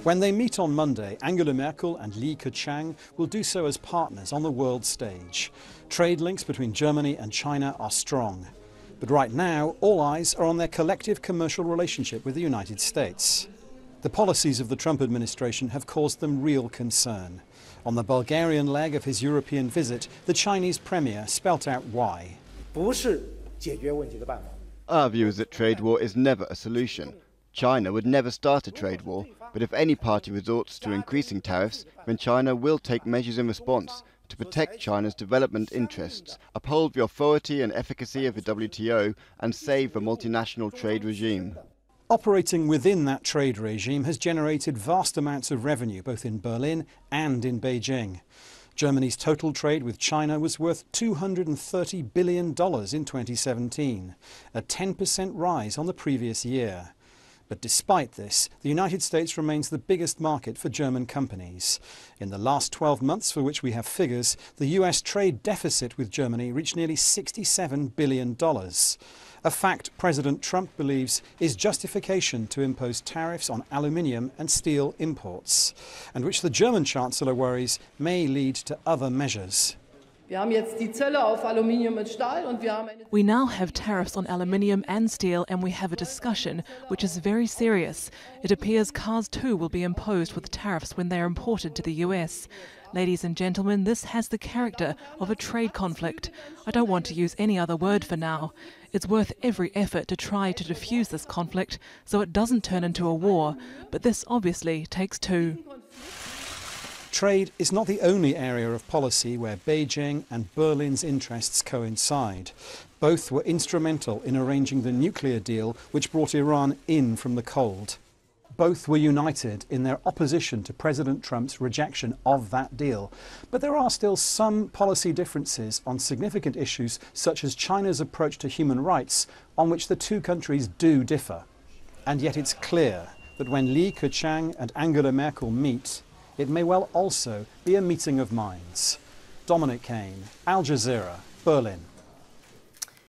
When they meet on Monday, Angela Merkel and Li Keqiang will do so as partners on the world stage. Trade links between Germany and China are strong. But right now, all eyes are on their collective commercial relationship with the United States. The policies of the Trump administration have caused them real concern. On the Bulgarian leg of his European visit, the Chinese premier spelt out why. Our view is that trade war is never a solution. China would never start a trade war, but if any party resorts to increasing tariffs, then China will take measures in response to protect China's development interests, uphold the authority and efficacy of the WTO, and save the multinational trade regime. Operating within that trade regime has generated vast amounts of revenue both in Berlin and in Beijing. Germany's total trade with China was worth $230 billion in 2017, a 10% rise on the previous year. But despite this, the United States remains the biggest market for German companies. In the last 12 months, for which we have figures, the US trade deficit with Germany reached nearly $67 billion. A fact President Trump believes is justification to impose tariffs on aluminium and steel imports, and which the German Chancellor worries may lead to other measures. We now have tariffs on aluminium and steel, and we have a discussion which is very serious. It appears cars too will be imposed with tariffs when they are imported to the US. Ladies and gentlemen, this has the character of a trade conflict. I don't want to use any other word for now. It's worth every effort to try to defuse this conflict so it doesn't turn into a war, but this obviously takes two. Trade is not the only area of policy where Beijing and Berlin's interests coincide. Both were instrumental in arranging the nuclear deal which brought Iran in from the cold. Both were united in their opposition to President Trump's rejection of that deal. But there are still some policy differences on significant issues such as China's approach to human rights, on which the two countries do differ. And yet it's clear that when Li Keqiang and Angela Merkel meet, it may well also be a meeting of minds. Dominic, Kane, Al Jazeera, Berlin.